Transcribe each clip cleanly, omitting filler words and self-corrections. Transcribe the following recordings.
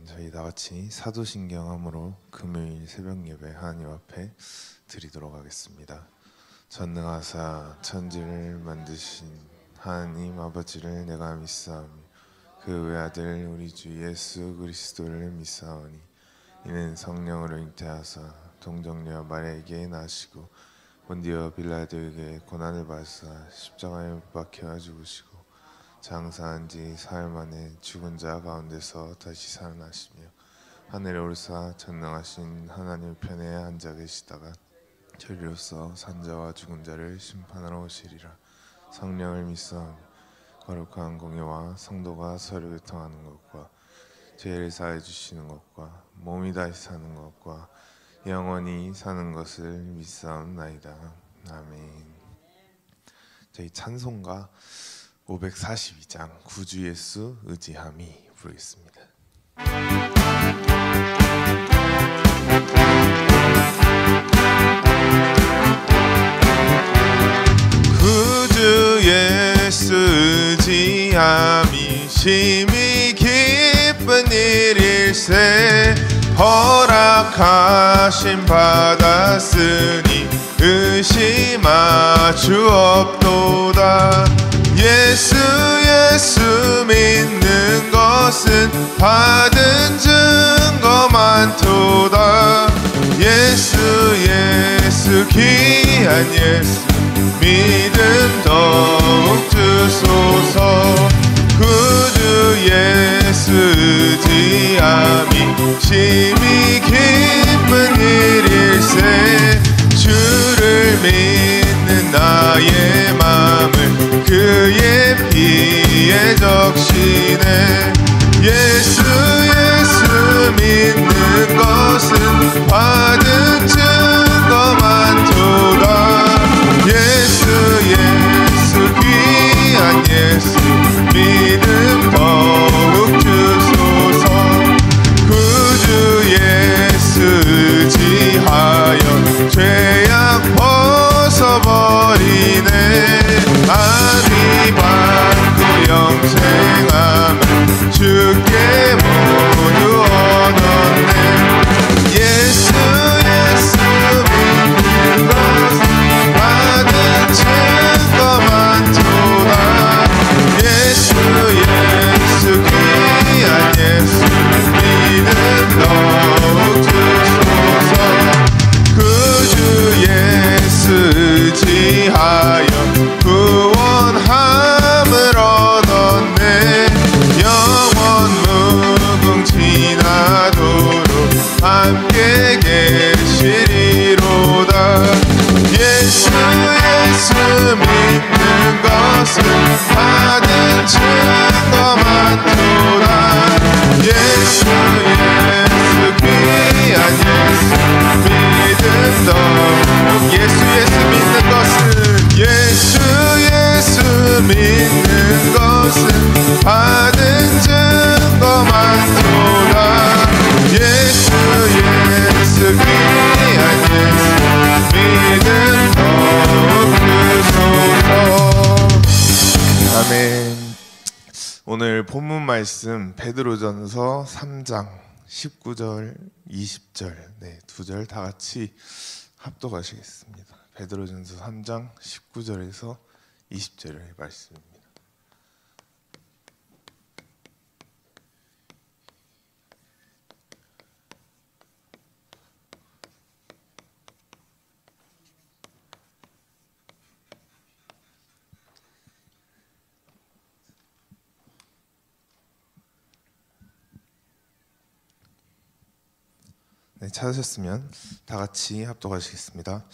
저희 다 같이 사도신경함으로 금요일 새벽 예배 하나님 앞에 드리도록 하겠습니다. 전능하사 천지를 만드신 하나님 아버지를 내가 믿사오니 그 외아들 우리 주 예수 그리스도를 믿사오니 이는 성령으로 잉태하사 동정녀 마리아에게 나시고 본디오 빌라도에게 고난을 받으사 십자가에 못 박혀 죽으시고 장사한 지 사흘 만에 죽은 자 가운데서 다시 살아나시며 하늘에 오르사 전능하신 하나님 편에 앉아 계시다가 저리로서 산자와 죽은 자를 심판하러 오시리라. 성령을 믿사오니 거룩한 공예와 성도가 서로 교통하는 것과 죄를 사해 주시는 것과 몸이 다시 사는 것과 영원히 사는 것을 믿사옵나이다. 아멘. 저희 찬송가 542장 구주 예수 의지함이 부르겠습니다. 구주 예수 의지함이 심히 기쁜 일일세 허락하심 받았으니 의심하 주옵도다. 예수 믿는 것은 받은 증거 많도다. 예수 귀한 예수 믿음 더욱 주소서. 구주 예수 의지함이 심히 기쁜 일일세 주를 믿는 나의 맘을 그의 피에 적시네. 예수 믿는 것은 받은 증거 많도다. 예수 귀한 예수 믿음 더욱 주소서. 구주 예수 의지하여 죄악 벗어버리네. 아비 받고 영생함을 주께 모두 얻었네. 예수 믿는 것은 받은 증거 많도다. 예수 귀한 예수 믿음 더욱 주소서. 구주 예수 의지하여 구원함을 얻었네. 영원 무궁지나도록 함께 계시리로다. 예수 믿는 것은 받은 증거 많도다. 예수 귀한 예수 믿음 더욱. 예수 믿는 것은 예수 믿는 것은 받은 증거 많도다. 예수 귀한 예수 믿음 더욱 주소서. 아멘. 오늘 본문 말씀 베드로전서 3장 19절 20절 두 절 다 같이 합독하시겠습니다. 베드로전서 3장 19절에서 20절의 말씀입니다. 찾으셨으면 다 같이 합독하시겠습니다.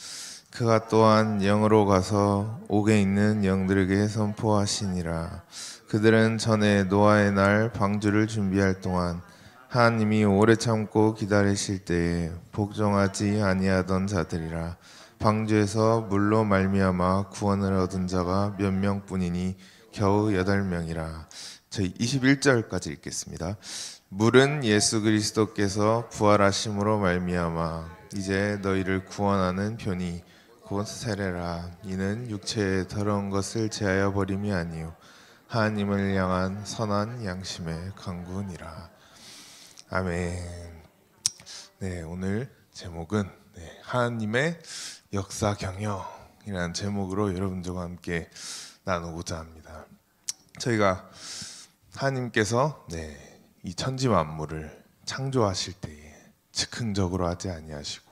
그가 또한 영으로 가서 옥에 있는 영들에게 선포하시니라. 그들은 전에 노아의 날 방주를 준비할 동안 하나님이 오래 참고 기다리실 때에 복종하지 아니하던 자들이라. 방주에서 물로 말미암아 구원을 얻은 자가 몇 명뿐이니 겨우 8명이라. 저희 21절까지 읽겠습니다. 물은 예수 그리스도께서 부활하심으로 말미암아 이제 너희를 구원하는 편이 곧 세례라. 이는 육체의 더러운 것을 제하여 버림이 아니요 하나님을 향한 선한 양심의 강구니라. 아멘. 네, 오늘 제목은 하나님의 역사 경영이라는 제목으로 여러분들과 함께 나누고자 합니다. 저희가 하나님께서 이 천지 만물을 창조하실 때에 즉흥적으로 하지 아니하시고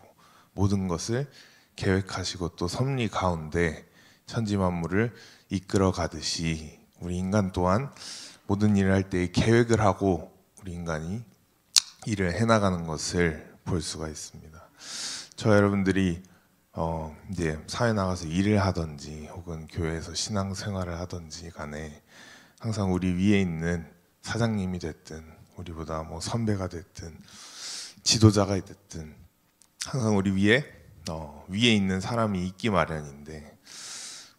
모든 것을 계획하시고 또 섭리 가운데 천지 만물을 이끌어 가듯이 우리 인간 또한 모든 일을 할 때 계획을 하고 우리 인간이 일을 해나가는 것을 볼 수가 있습니다. 저 여러분들이 이제 사회 나가서 일을 하든지 혹은 교회에서 신앙생활을 하든지 간에 항상 우리 위에 있는 사장님이 됐든 우리보다 뭐 선배가 됐든 지도자가 됐든 항상 우리 위에 있는 사람이 있기 마련인데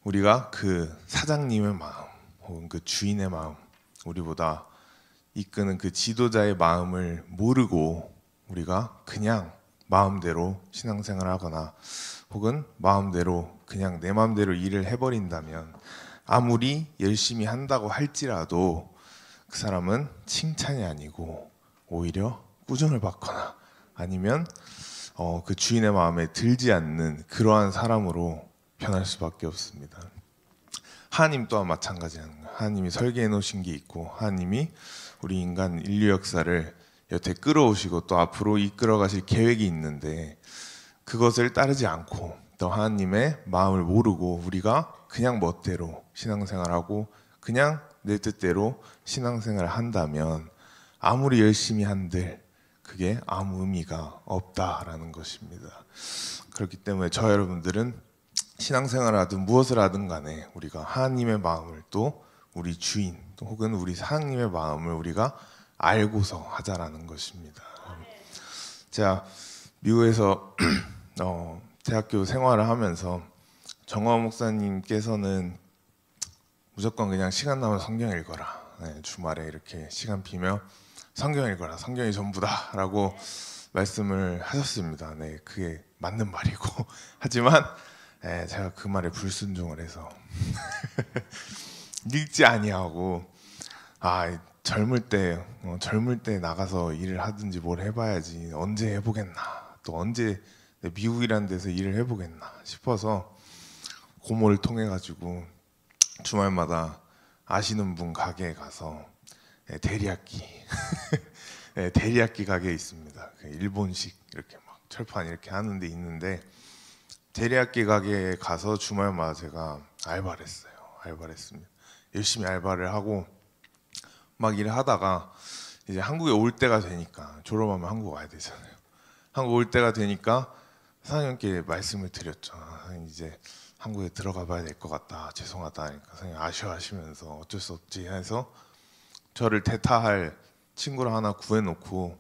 우리가 그 사장님의 마음 혹은 그 주인의 마음 우리보다 이끄는 그 지도자의 마음을 모르고 우리가 그냥 마음대로 신앙생활을 하거나 혹은 마음대로 그냥 내 마음대로 일을 해버린다면 아무리 열심히 한다고 할지라도 그 사람은 칭찬이 아니고 오히려 꾸중을 받거나 아니면 그 주인의 마음에 들지 않는 그러한 사람으로 변할 수밖에 없습니다. 하나님 또한 마찬가지라는 거예요. 하나님이 설계해 놓으신 게 있고 하나님이 우리 인간 인류 역사를 여태 끌어오시고 또 앞으로 이끌어 가실 계획이 있는데 그것을 따르지 않고 또 하나님의 마음을 모르고 우리가 그냥 멋대로 신앙생활하고 그냥 내 뜻대로 신앙생활을 한다면 아무리 열심히 한들 그게 아무 의미가 없다라는 것입니다. 그렇기 때문에 저 여러분들은 신앙생활을 하든 무엇을 하든 간에 우리가 하나님의 마음을 또 우리 주인 또 혹은 우리 사장님의 마음을 우리가 알고서 하자라는 것입니다. 제가 미국에서 대학교 생활을 하면서 정화 목사님께서는 무조건 그냥 시간 나면 성경 읽어라. 주말에 이렇게 시간 비면 성경 읽어라. 성경이 전부다라고 말씀을 하셨습니다. 그게 맞는 말이고 하지만 제가 그 말에 불순종을 해서 읽지 아니하고 젊을 때 나가서 일을 하든지 뭘 해봐야지 언제 해보겠나 또 언제 미국이라는 데서 일을 해보겠나 싶어서 고모를 통해 가지고 주말마다 아시는 분 가게에 가서 데리야끼 데리야끼 가게에 있습니다. 일본식 이렇게 막 철판 이렇게 하는 데 있는데 데리야끼 가게에 가서 주말마다 제가 알바를 했습니다. 열심히 알바를 하고 막 일을 하다가 이제 한국에 올 때가 되니까 졸업하면 한국 와야 되잖아요. 한국 올 때가 되니까 사장님께 말씀을 드렸죠. 사장님 이제 한국에 들어가 봐야 될 것 같다. 죄송하다 하니까 사장님 아쉬워하시면서 어쩔 수 없지 해서 저를 대타할 친구를 하나 구해놓고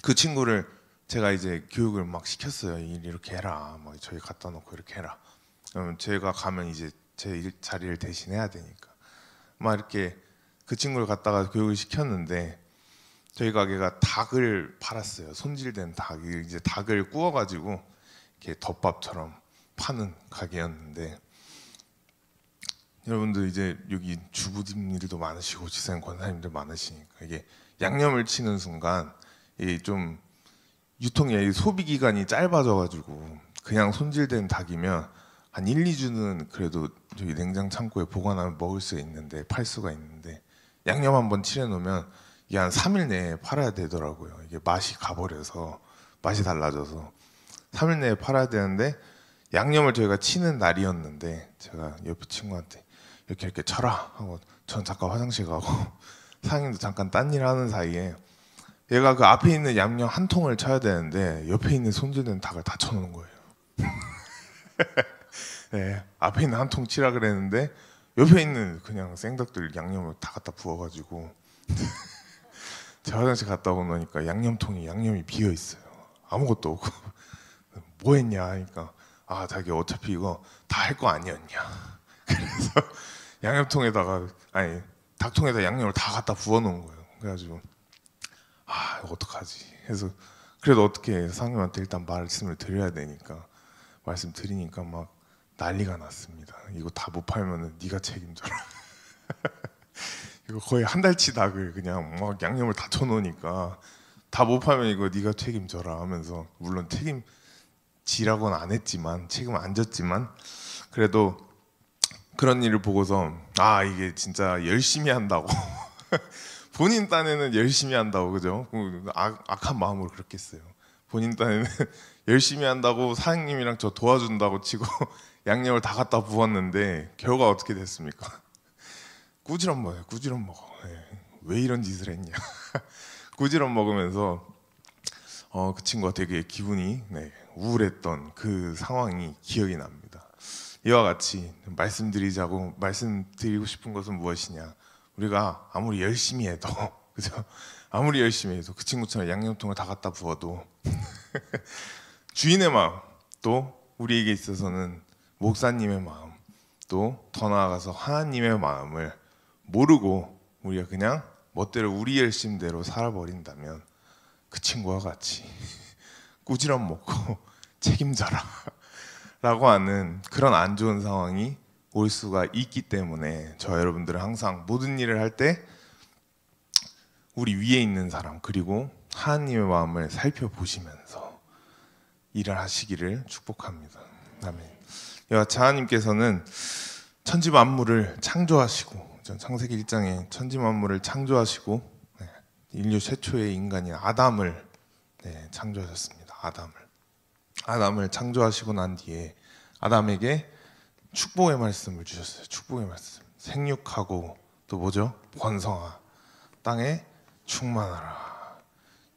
그 친구를 제가 이제 교육을 막 시켰어요. 일 이렇게 해라. 막 저희 갖다 놓고 이렇게 해라. 그러면 제가 가면 이제 제 자리를 대신해야 되니까 막 이렇게 그 친구를 갖다가 교육을 시켰는데 저희 가게가 닭을 팔았어요. 손질된 닭을 이제 닭을 구워가지고 이렇게 덮밥처럼 파는 가게였는데 여러분들 이제 여기 주부님들도 많으시고 지사님 권사님들 많으시니까 이게 양념을 치는 순간 이게 좀 유통이 소비 기간이 짧아져가지고 그냥 손질된 닭이면 한 1, 2주는 그래도 저기 냉장 창고에 보관하면 먹을 수 있는데 팔 수가 있는데 양념 한번 칠해 놓으면 이게 한 3일 내에 팔아야 되더라고요. 이게 맛이 가버려서 맛이 달라져서 3일 내에 팔아야 되는데 양념을 저희가 치는 날이었는데 제가 옆에 친구한테 이렇게 쳐라 하고 전 잠깐 화장실 가고 사장님도 잠깐 딴 일 하는 사이에 얘가 그 앞에 있는 양념 한 통을 쳐야 되는데 옆에 있는 손질된 닭을 다 쳐놓은 거예요. 앞에 있는 한 통 치라 그랬는데 옆에 있는 그냥 생닭들 양념을 다 갖다 부어가지고 제가 화장실 갔다 오고 나니까 양념이 비어 있어요. 아무것도 없고 뭐 했냐 하니까 자기 어차피 이거 다 할 거 아니었냐. 그래서 양념통에다가 닭통에다 양념을 다 갖다 부어 놓은 거예요. 그래가지고 이거 어떡하지 해서 그래도 어떻게 상님한테 일단 말씀을 드려야 되니까 말씀 드리니까 막 난리가 났습니다. 이거 다 못 팔면은 네가 책임져라. 이거 거의 한 달치 닭을 그냥 막 양념을 다 쳐놓으니까 다 못 팔면 이거 네가 책임져라 하면서, 물론 책임지라고는 안 했지만, 책임은 안 졌지만, 그래도 그런 일을 보고서 아, 이게 진짜 열심히 한다고 본인 딴에는 열심히 한다고, 그죠? 악한 마음으로 그렇게 했어요. 본인 딴에는 열심히 한다고 사장님이랑 저 도와준다고 치고 양념을 다 갖다 부었는데 결과 어떻게 됐습니까? 꾸지람 먹어요. 꾸지람 먹어. 왜 이런 짓을 했냐. 꾸지람 먹으면서 그 친구가 되게 기분이 우울했던 그 상황이 기억이 납니다. 이와 같이 말씀드리고 싶은 것은 무엇이냐, 우리가 아무리 열심히 해도 그죠? 아무리 열심히 해도 그 친구처럼 양념통을 다 갖다 부어도 주인의 마음, 또 우리에게 있어서는 목사님의 마음, 또 더 나아가서 하나님의 마음을 모르고 우리가 그냥 멋대로 우리 열심대로 살아버린다면 그 친구와 같이 꾸지람 먹고 책임져라 라고 하는 그런 안 좋은 상황이 올 수가 있기 때문에, 저 여러분들은 항상 모든 일을 할 때 우리 위에 있는 사람 그리고 하나님의 마음을 살펴보시면서 일을 하시기를 축복합니다. 아멘. 이와 같이 하나님께서는 천지 만물을 창조하시고, 창세기 1장에 천지 만물을 창조하시고 인류 최초의 인간인 아담을 창조하셨습니다. 아담을 창조하시고 난 뒤에 아담에게 축복의 말씀을 주셨어요. 축복의 말씀. 생육하고 또 뭐죠? 번성하, 땅에 충만하라.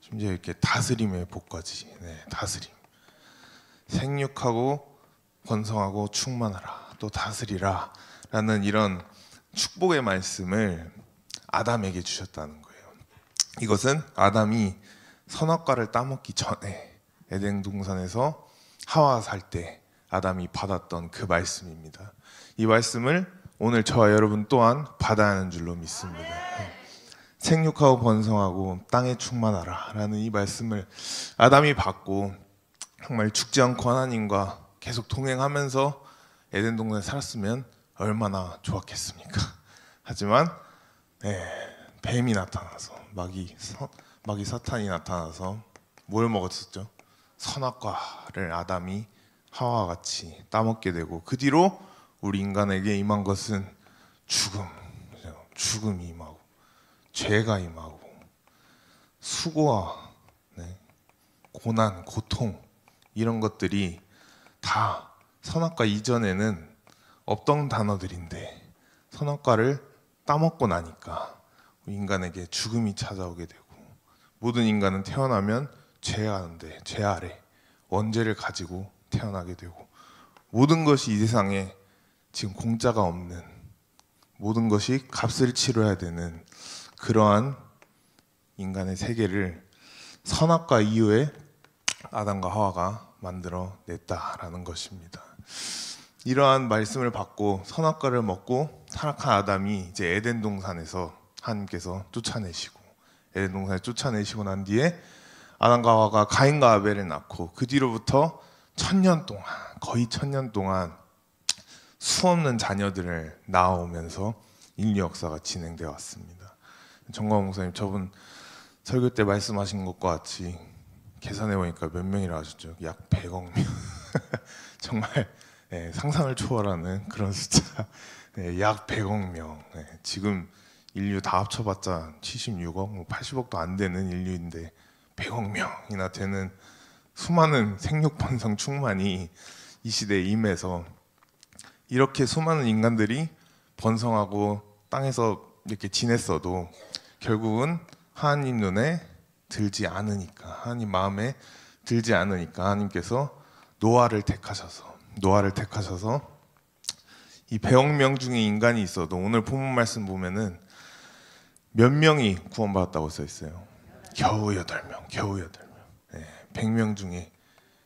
심지어 이렇게 다스림의 복까지. 다스림. 생육하고 번성하고 충만하라, 또 다스리라 라는 이런 축복의 말씀을 아담에게 주셨다는 거예요. 이것은 아담이 선악과를 따먹기 전에 에덴 동산에서 하와와 살 때 아담이 받았던 그 말씀입니다. 이 말씀을 오늘 저와 여러분 또한 받아야 하는 줄로 믿습니다. 생육하고 번성하고 땅에 충만하라 라는 이 말씀을 아담이 받고 정말 죽지 않고 하나님과 계속 동행하면서 에덴 동산에 살았으면 얼마나 좋았겠습니까? 하지만 뱀이 나타나서, 마귀 사탄이 나타나서 뭘 먹었었죠? 선악과를 아담이 하와와 같이 따먹게 되고, 그 뒤로 우리 인간에게 임한 것은 죽음이 임하고 죄가 임하고 수고와 고난, 고통, 이런 것들이 다 선악과 이전에는 없던 단어들인데 선악과를 따먹고 나니까 인간에게 죽음이 찾아오게 되고, 모든 인간은 태어나면 죄 아래 원죄를 가지고 태어나게 되고, 모든 것이 이 세상에 지금 공짜가 없는, 모든 것이 값을 치러야 되는 그러한 인간의 세계를 선악과 이후에 아담과 하와가 만들어냈다라는 것입니다. 이러한 말씀을 받고 선악과를 먹고 타락한 아담이 이제 에덴 동산에서 하나님께서 쫓아내시고, 에덴 동산에 쫓아내시고 난 뒤에 아담과 하와가 가인과 아벨을 낳고, 그 뒤로부터 거의 1000년 동안 수없는 자녀들을 낳아오면서 인류 역사가 진행되어 왔습니다. 정광훈 목사님, 저분 설교 때 말씀하신 것과 같이 계산해 보니까 몇 명이라 하셨죠? 약 100억 명. 정말 상상을 초월하는 그런 숫자. 약 100억 명. 지금 인류 다 합쳐봤자 76억, 80억도 안 되는 인류인데 100억 명이나 되는 수많은 생육번성 충만이 이 시대에 임해서, 이렇게 수많은 인간들이 번성하고 땅에서 이렇게 지냈어도 결국은 하나님 눈에 들지 않으니까, 하나님 마음에 들지 않으니까 하나님께서 노아를 택하셔서 이 100억 명 중에 인간이 있어도, 오늘 본문 말씀 보면은 몇 명이 구원받았다고 써 있어요? 겨우 8명. 100명 중에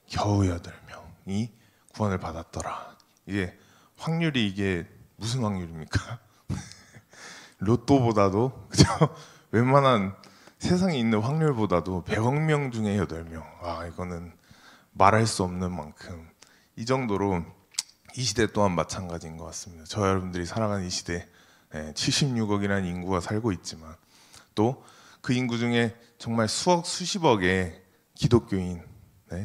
겨우 8명이 구원을 받았더라. 이게 확률이, 이게 무슨 확률입니까? 로또보다도, 그죠? 웬만한 세상에 있는 확률보다도 100억 명 중에 8명. 이거는 말할 수 없는 만큼, 이 정도로 이 시대 또한 마찬가지인 것 같습니다. 저 여러분들이 살아가는 이 시대, 76억이라는 인구가 살고 있지만 또 그 인구 중에 정말 수억 수십억의 기독교인,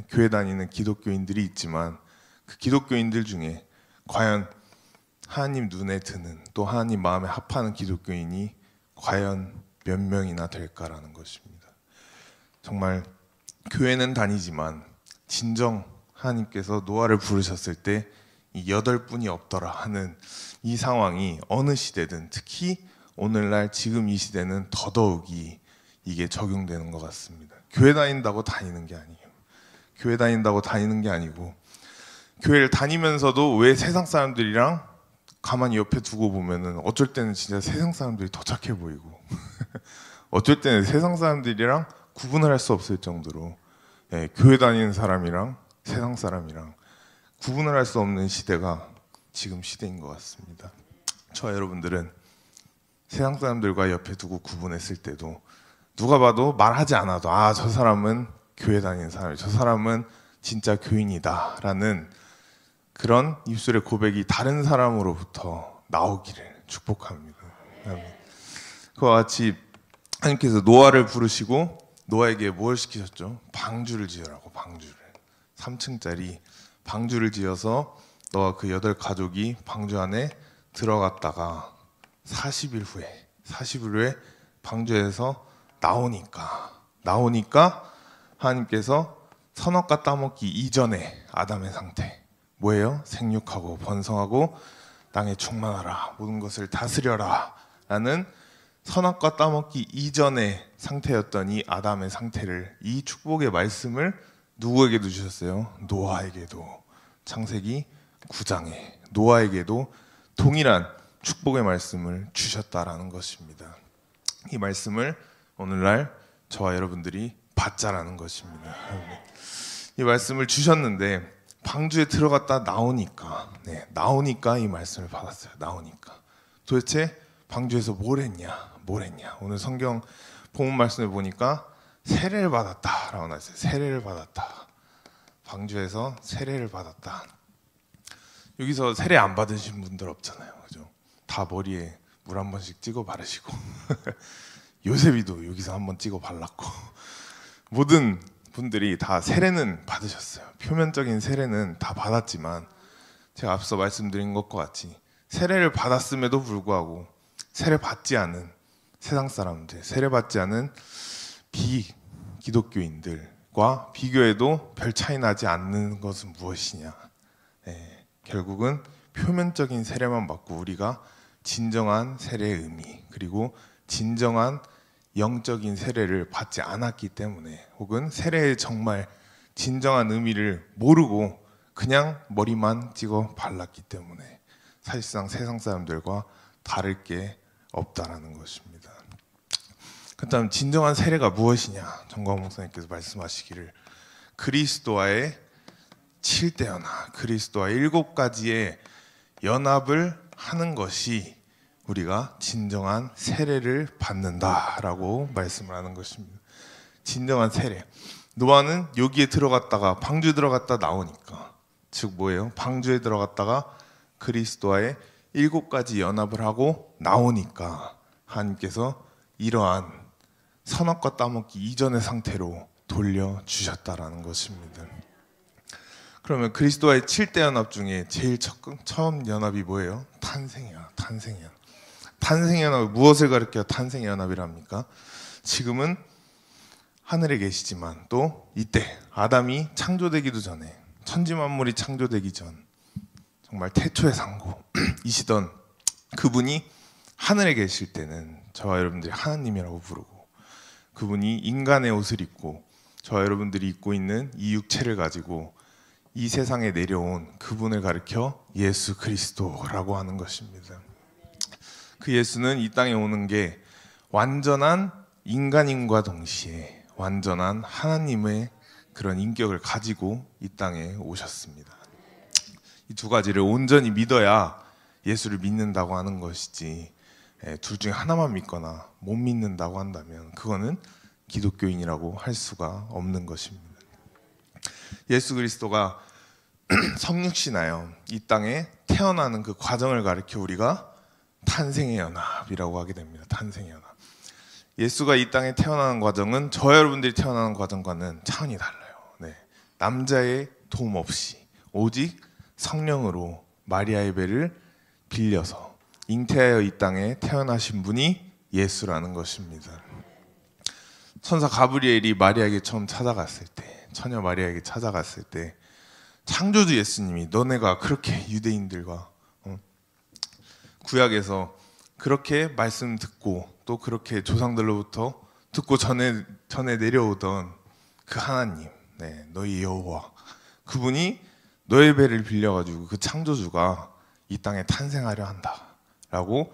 교회 다니는 기독교인들이 있지만 그 기독교인들 중에 과연 하나님 눈에 드는, 또 하나님 마음에 합하는 기독교인이 과연 몇 명이나 될까라는 것입니다. 정말 교회는 다니지만 진정 하나님께서 노아를 부르셨을 때 이 8분이 없더라 하는 이 상황이 어느 시대든, 특히 오늘날 지금 이 시대는 더더욱이 이게 적용되는 것 같습니다. 교회 다닌다고 다니는 게 아니에요. 교회 다닌다고 다니는 게 아니고, 교회를 다니면서도 왜 세상 사람들이랑 가만히 옆에 두고 보면은 어쩔 때는 진짜 세상 사람들이 더 착해 보이고 어쩔 때는 세상 사람들이랑 구분을 할 수 없을 정도로, 교회 다니는 사람이랑 세상 사람이랑 구분을 할 수 없는 시대가 지금 시대인 것 같습니다. 저와 여러분들은 세상 사람들과 옆에 두고 구분했을 때도 누가 봐도 말하지 않아도 저 사람은 교회 다니는 사람이야, 저 사람은 진짜 교인이다 라는 그런 입술의 고백이 다른 사람으로부터 나오기를 축복합니다. 그와 같이 하나님께서 노아를 부르시고 노아에게 뭘 시키셨죠? 방주를 지으라고. 방주를, 3층짜리 방주를 지어서 너와 그 8가족이 방주 안에 들어갔다가 40일 후에 방주에서 나오니까 하나님께서 선악과 따먹기 이전에 아담의 상태 뭐예요? 생육하고 번성하고 땅에 충만하라, 모든 것을 다스려라 라는 선악과 따먹기 이전의 상태였던 이 아담의 상태를, 이 축복의 말씀을 누구에게도 주셨어요? 노아에게도. 창세기 9장에 노아에게도 동일한 축복의 말씀을 주셨다라는 것입니다. 이 말씀을 오늘날 저와 여러분들이 받자라는 것입니다. 이 말씀을 주셨는데 방주에 들어갔다 나오니까 이 말씀을 받았어요. 나오니까 도대체 방주에서 뭘 했냐? 오늘 성경 본문 말씀을 보니까 세례를 받았다라고 나왔어요. 세례를 받았다. 방주에서 세례를 받았다. 여기서 세례 안 받으신 분들 없잖아요, 그죠? 다 머리에 물 한 번씩 찍어 바르시고 요셉이도 여기서 한번 찍어 발랐고 모든 분들이 다 세례는 받으셨어요. 표면적인 세례는 다 받았지만 제가 앞서 말씀드린 것과 같이 세례를 받았음에도 불구하고 세례 받지 않은 세상 사람들, 세례 받지 않은 비기독교인들과 비교해도 별 차이 나지 않는 것은 무엇이냐? 결국은 표면적인 세례만 받고 우리가 진정한 세례의 의미, 그리고 진정한 영적인 세례를 받지 않았기 때문에, 혹은 세례의 정말 진정한 의미를 모르고 그냥 머리만 찍어 발랐기 때문에 사실상 세상 사람들과 다를 게 없다라는 것입니다. 그렇다면 진정한 세례가 무엇이냐? 정광훈 목사님께서 말씀하시기를 그리스도와의 7대 연합, 그리스도와 7가지의 연합을 하는 것이 우리가 진정한 세례를 받는다라고 말씀을 하는 것입니다. 진정한 세례. 노아는 여기에 들어갔다가 방주에 들어갔다 나오니까, 즉 뭐예요? 방주에 들어갔다가 그리스도와의 7가지 연합을 하고 나오니까 하나님께서 이러한 선악과 따먹기 이전의 상태로 돌려주셨다라는 것입니다. 그러면 그리스도와의 7대 연합 중에 제일 처음 연합이 뭐예요? 탄생의 연합. 탄생의 연합은 무엇을 가리켜 탄생의 연합이랍니까? 지금은 하늘에 계시지만 또 이때 아담이 창조되기도 전에, 천지 만물이 창조되기 전 정말 태초의 상고이시던 그분이 하늘에 계실 때는 저와 여러분들이 하나님이라고 부르고, 그분이 인간의 옷을 입고 저와 여러분들이 입고 있는 이 육체를 가지고 이 세상에 내려온 그분을 가리켜 예수 그리스도라고 하는 것입니다. 그 예수는 이 땅에 오는 게 완전한 인간임과 동시에 완전한 하나님의 그런 인격을 가지고 이 땅에 오셨습니다. 이 두 가지를 온전히 믿어야 예수를 믿는다고 하는 것이지, 둘 중에 하나만 믿거나 못 믿는다고 한다면 그거는 기독교인이라고 할 수가 없는 것입니다. 예수 그리스도가 성육신하여 이 땅에 태어나는 그 과정을 가리켜 우리가 탄생의 연합이라고 하게 됩니다. 탄생의 연합. 예수가 이 땅에 태어나는 과정은 저 여러분들이 태어나는 과정과는 차원이 달라요. 네. 남자의 도움 없이 오직 성령으로 마리아의 배를 빌려서 잉태하여 이 땅에 태어나신 분이 예수라는 것입니다. 천사 가브리엘이 마리아에게 처음 찾아갔을 때, 처녀 마리아에게 찾아갔을 때 창조주 예수님이 너네가 그렇게 유대인들과 구약에서 그렇게 말씀 듣고 또 그렇게 조상들로부터 듣고 전에 내려오던 그 하나님, 네, 너희 여호와, 그분이 너의 배를 빌려가지고 그 창조주가 이 땅에 탄생하려 한다라고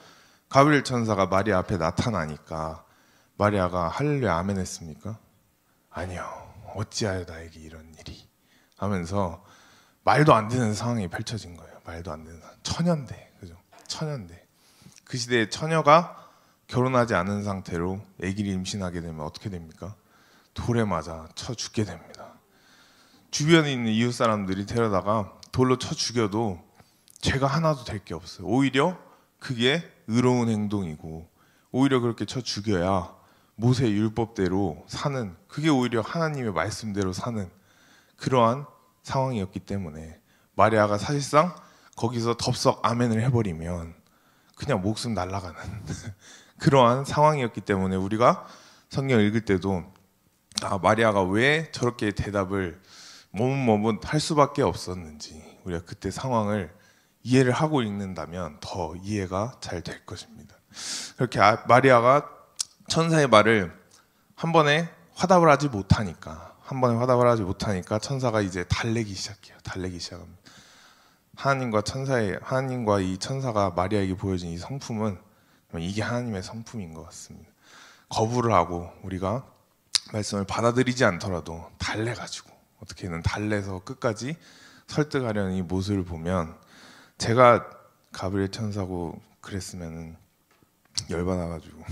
가브리엘 천사가 마리아 앞에 나타나니까 마리아가 할렐루야 아멘 했습니까? 아니요. 어찌하여 나에게 이런 일이 하면서 말도 안 되는 상황이 펼쳐진 거예요. 말도 안 되는 상황. 처녀인데, 그죠? 처녀인데 그 시대에 처녀가 결혼하지 않은 상태로 아기를 임신하게 되면 어떻게 됩니까? 돌에 맞아 쳐 죽게 됩니다. 주변에 있는 이웃 사람들이 데려다가 돌로 쳐 죽여도 죄가 하나도 될 게 없어요. 오히려 그게 의로운 행동이고 오히려 그렇게 쳐 죽여야 모세 율법대로 사는, 그게 오히려 하나님의 말씀대로 사는 그러한 상황이었기 때문에 마리아가 사실상 거기서 덥석 아멘을 해버리면 그냥 목숨 날아가는 그러한 상황이었기 때문에 우리가 성경 읽을 때도 마리아가 왜 저렇게 대답을 머뭇머뭇 할 수밖에 없었는지 우리가 그때 상황을 이해를 하고 읽는다면 더 이해가 잘 될 것입니다. 그렇게 마리아가 천사의 말을 한 번에 화답을 하지 못하니까 천사가 이제 달래기 시작해요. 달래기 시작합니다. 하나님과 이 천사가 마리아에게 보여준 이 성품은 이게 하나님의 성품인 것 같습니다. 거부를 하고 우리가 말씀을 받아들이지 않더라도 달래가지고 어떻게든 달래서 끝까지 설득하려는 이 모습을 보면, 제가 가브리엘 천사고 그랬으면 열받아가지고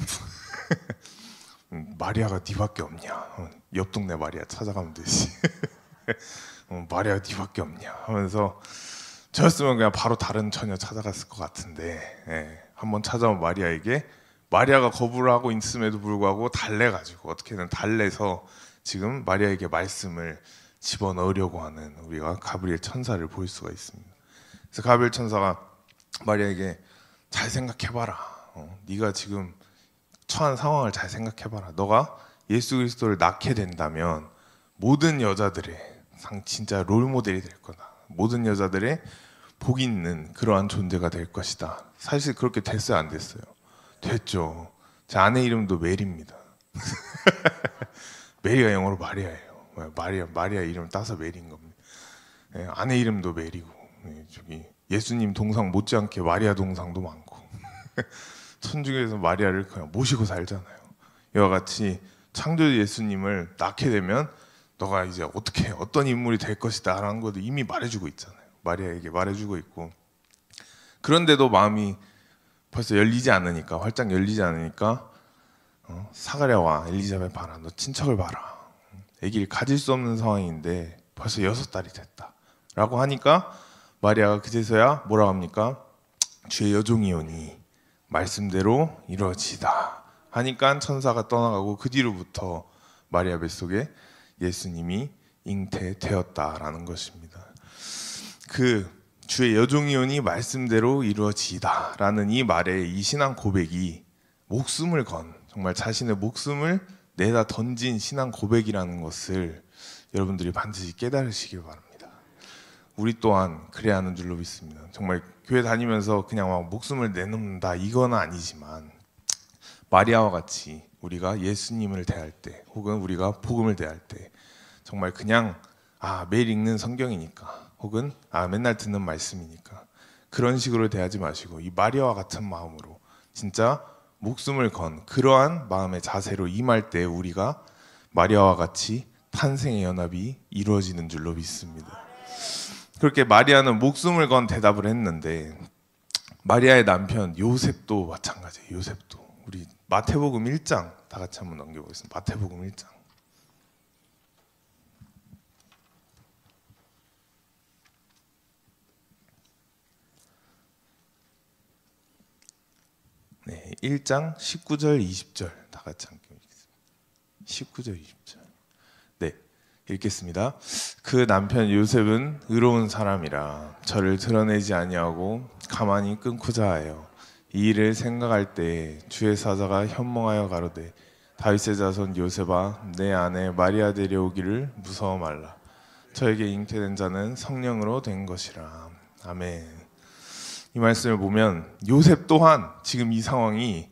마리아가 니밖에 없냐, 옆 동네 마리아 찾아가면 되지. 마리아가 니밖에 없냐 하면서, 저였으면 그냥 바로 다른 처녀 찾아갔을 것 같은데, 한번 찾아온 마리아에게 마리아가 거부를 하고 있음에도 불구하고 달래가지고 어떻게든 달래서 지금 마리아에게 말씀을 집어넣으려고 하는 우리가 가브리엘 천사를 볼 수가 있습니다. 그래서 가브리엘 천사가 마리아에게 잘 생각해봐라. 네가 지금 처한 상황을 잘 생각해봐라. 너가 예수 그리스도를 낳게 된다면 모든 여자들의 진짜 롤모델이 될 거다. 모든 여자들의 복 있는 그러한 존재가 될 것이다. 사실 그렇게 됐어요, 안 됐어요? 됐죠. 제 아내 이름도 메리입니다. 메리가 영어로 마리아예요. 마리아 이름 따서 메리인 겁니다. 아내 이름도 메리고, 저기 예수님 동상 못지않게 마리아 동상도 많고 천주교에서 마리아를 그냥 모시고 살잖아요. 이와 같이 창조주 예수님을 낳게 되면 너가 이제 어떤 인물이 될 것이다 라는 것도 이미 말해주고 있잖아요. 마리아에게 말해주고 있고, 그런데도 마음이 벌써 활짝 열리지 않으니까 사가랴와 엘리자벳 봐라, 너 친척을 봐라, 아기를 가질 수 없는 상황인데 벌써 6달이 됐다 라고 하니까 마리아가 그제서야 뭐라고 합니까? 주의 여종이오니 말씀대로 이루어지다 하니까 천사가 떠나가고, 그 뒤로부터 마리아 뱃속에 예수님이 잉태되었다라는 것입니다. 그 주의 여종이오니 말씀대로 이루어지다라는 이 말에 이 신앙 고백이 목숨을 건, 정말 자신의 목숨을 내다 던진 신앙 고백이라는 것을 여러분들이 반드시 깨달으시길 바랍니다. 우리 또한 그래야 하는 줄로 믿습니다. 정말 교회 다니면서 그냥 막 목숨을 내놓는다 이건 아니지만, 마리아와 같이 우리가 예수님을 대할 때 혹은 우리가 복음을 대할 때 정말 그냥 매일 읽는 성경이니까 혹은 맨날 듣는 말씀이니까 그런 식으로 대하지 마시고, 이 마리아와 같은 마음으로 진짜 목숨을 건 그러한 마음의 자세로 임할 때 우리가 마리아와 같이 탄생의 연합이 이루어지는 줄로 믿습니다. 그렇게 마리아는 목숨을 건 대답을 했는데, 마리아의 남편 요셉도 마찬가지예요. 요셉도 우리 마태복음 1장 다 같이 한번 넘겨보겠습니다. 마태복음 1장. 네, 1장 19절 20절 다 같이 함께 읽겠습니다. 19절 20절. 네, 읽겠습니다. 그 남편 요셉은 의로운 사람이라 저를 드러내지 아니하고 가만히 끊고자 하여 이 일을 생각할 때 주의 사자가 현몽하여 가로되 다윗의 자손 요셉아 내 아내 마리아 데려오기를 무서워 말라. 저에게 잉태된 자는 성령으로 된 것이라. 아멘. 이 말씀을 보면 요셉 또한 지금 이 상황이